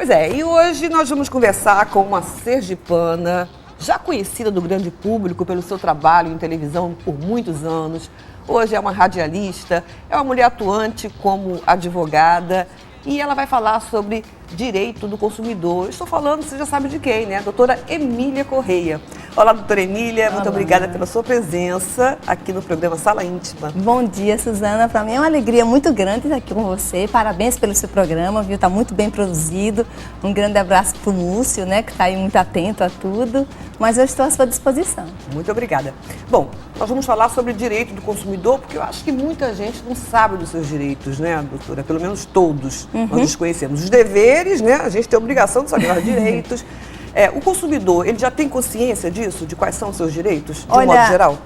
Pois é, e hoje nós vamos conversar com uma sergipana, já conhecida do grande público pelo seu trabalho em televisão por muitos anos. Hoje é uma radialista, é uma mulher atuante como advogada e ela vai falar sobre direito do consumidor. Eu estou falando, você já sabe de quem, né? A doutora Emília Correia. Olá, doutora Emília, muito obrigada pela sua presença aqui no programa Sala Íntima. Bom dia, Suzana. Para mim é uma alegria muito grande estar aqui com você. Parabéns pelo seu programa, viu? Está muito bem produzido. Um grande abraço para o Múcio, né? Que está aí muito atento a tudo. Mas eu estou à sua disposição. Muito obrigada. Bom, nós vamos falar sobre direito do consumidor, porque eu acho que muita gente não sabe dos seus direitos, né, doutora? Pelo menos todos nós desconhecemos. Os deveres, né? A gente tem a obrigação de saber os direitos. O consumidor, ele já tem consciência disso, de quais são os seus direitos, de um modo geral?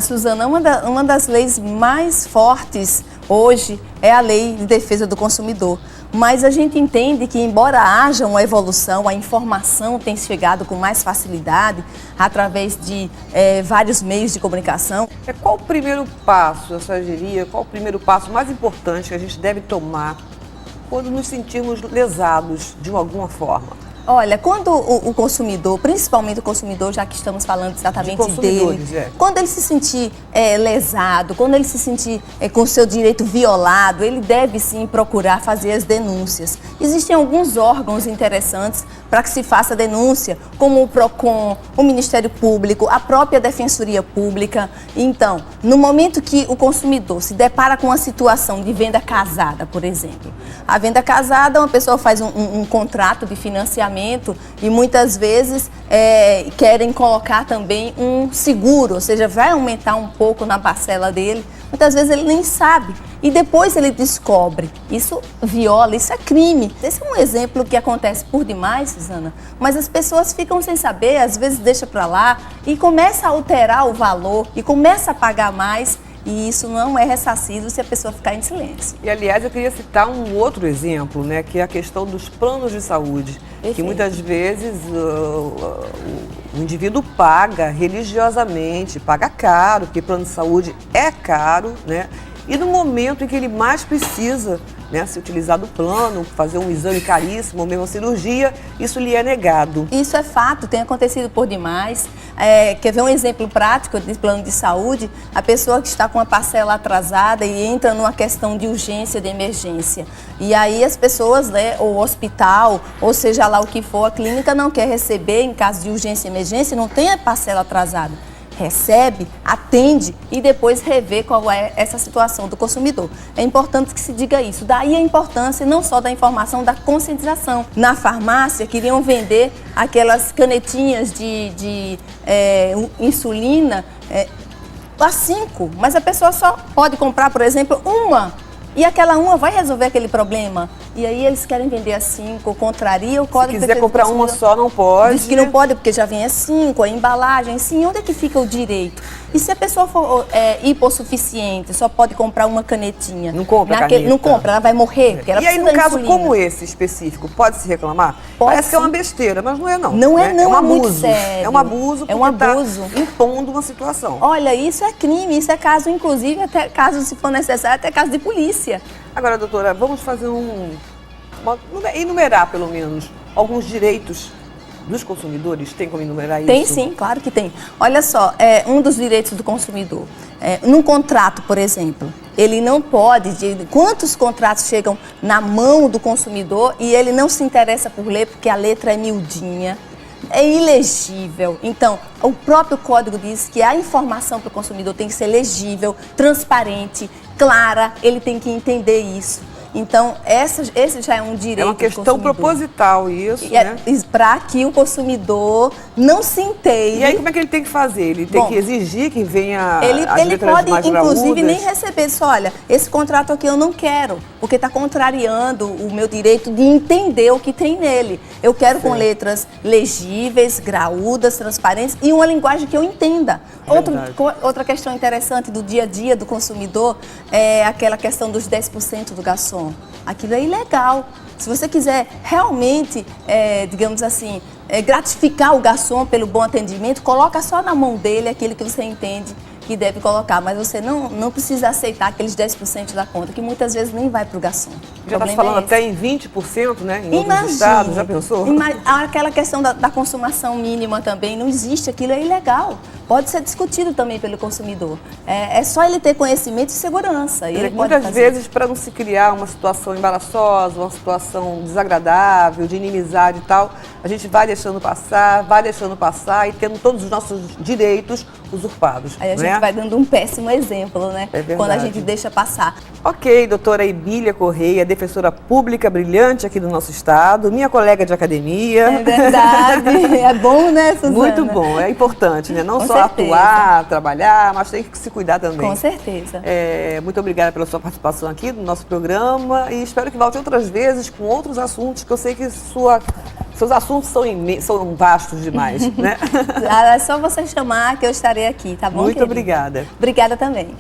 Suzana, uma das leis mais fortes hoje é a Lei de Defesa do Consumidor. Mas a gente entende que, embora haja uma evolução, a informação tem chegado com mais facilidade através de vários meios de comunicação. Qual o primeiro passo, a senhora diria, qual o primeiro passo mais importante que a gente deve tomar quando nos sentirmos lesados de alguma forma? Olha, quando o consumidor, principalmente o consumidor, já que estamos falando exatamente dele, quando ele se sentir lesado, quando ele se sentir com o seu direito violado, ele deve sim procurar fazer as denúncias. Existem alguns órgãos interessantes para que se faça a denúncia, como o PROCON, o Ministério Público, a própria Defensoria Pública. Então, no momento que o consumidor se depara com uma situação de venda casada, por exemplo, a venda casada, uma pessoa faz um contrato de financiamento e muitas vezes querem colocar também um seguro, ou seja, vai aumentar um pouco na parcela dele. Muitas vezes ele nem sabe e depois ele descobre. Isso viola, isso é crime. Esse é um exemplo que acontece por demais, Suzana, mas as pessoas ficam sem saber, às vezes deixa para lá e começa a alterar o valor e começa a pagar mais. E isso não é ressarcido se a pessoa ficar em silêncio. E, aliás, eu queria citar um outro exemplo, né, que é a questão dos planos de saúde. Perfeito. Que muitas vezes o indivíduo paga religiosamente, paga caro, porque plano de saúde é caro, né? E no momento em que ele mais precisa, né, se utilizar do plano, fazer um exame caríssimo, ou mesmo uma cirurgia, isso lhe é negado. Isso é fato, tem acontecido por demais. Quer ver um exemplo prático de plano de saúde? A pessoa que está com uma parcela atrasada e entra numa questão de urgência, de emergência. E aí as pessoas, né, o hospital, ou seja lá o que for, a clínica não quer receber em caso de urgência e emergência, não tem a parcela atrasada. Recebe, atende e depois revê qual é essa situação do consumidor. É importante que se diga isso. Daí a importância não só da informação, da conscientização. Na farmácia, queriam vender aquelas canetinhas de insulina a 5, mas a pessoa só pode comprar, por exemplo, uma. E aquela uma vai resolver aquele problema. E aí eles querem vender a 5, contraria o Código de Defesa do Consumidor. Se quiser comprar uma só, não pode. Diz que não pode porque já vem a 5, a embalagem. Sim, onde é que fica o direito? E se a pessoa for hipossuficiente, só pode comprar uma canetinha? Não compra caneta. Não compra, ela vai morrer. Porque ela e aí, no caso insulina. como esse específico, pode-se reclamar? Parece que é uma besteira, mas não é não. Não é não, é um abuso. Muito sério. É um abuso porque está impondo uma situação. Olha, isso é crime, isso é caso, inclusive, até caso, se for necessário, até caso de polícia. Agora, doutora, vamos fazer enumerar, pelo menos, alguns direitos dos consumidores. Tem como enumerar isso? Tem sim, claro que tem. Olha só, um dos direitos do consumidor. Num contrato, por exemplo, ele não pode, quantos contratos chegam na mão do consumidor e ele não se interessa por ler porque a letra é miudinha, é ilegível. Então, o próprio código diz que a informação para o consumidor tem que ser legível, transparente, clara, ele tem que entender isso. Então, esse já é um direito. É uma questão proposital isso, né? Para que o consumidor não se inteire. E aí, como é que ele tem que fazer? Ele tem que exigir que venha ele pode, inclusive, nem receber. Só, olha, esse contrato aqui eu não quero, porque está contrariando o meu direito de entender o que tem nele. Eu quero com letras legíveis, graúdas, transparentes e uma linguagem que eu entenda. Outra questão interessante do dia a dia do consumidor é aquela questão dos 10% do garçom. Aquilo é ilegal. Se você quiser realmente, digamos assim, gratificar o garçom pelo bom atendimento, coloca só na mão dele aquilo que você entende que deve colocar, mas você não precisa aceitar aqueles 10% da conta, que muitas vezes nem vai para o garçom. Já está se falando até em 20%, né? Em outros estados, já pensou? Aquela questão da consumação mínima também, não existe, aquilo é ilegal. Pode ser discutido também pelo consumidor. É só ele ter conhecimento e segurança. E muitas vezes, para não se criar uma situação embaraçosa, uma situação desagradável, de inimizade e tal, a gente vai deixando passar e tendo todos os nossos direitos usurpados. Aí a gente vai dando um péssimo exemplo, né? É verdade. Quando a gente deixa passar. Ok, doutora Ibília Correia, defensora pública brilhante aqui do nosso estado, minha colega de academia. É verdade, é bom, né, Suzana? Muito bom, é importante, né? Não só atuar, trabalhar, mas tem que se cuidar também. Com certeza. Muito obrigada pela sua participação aqui no nosso programa e espero que volte outras vezes com outros assuntos, que eu sei que seus assuntos são vastos demais, né? É só você chamar que eu estarei aqui, tá bom, Muito querido? obrigada. Obrigada também.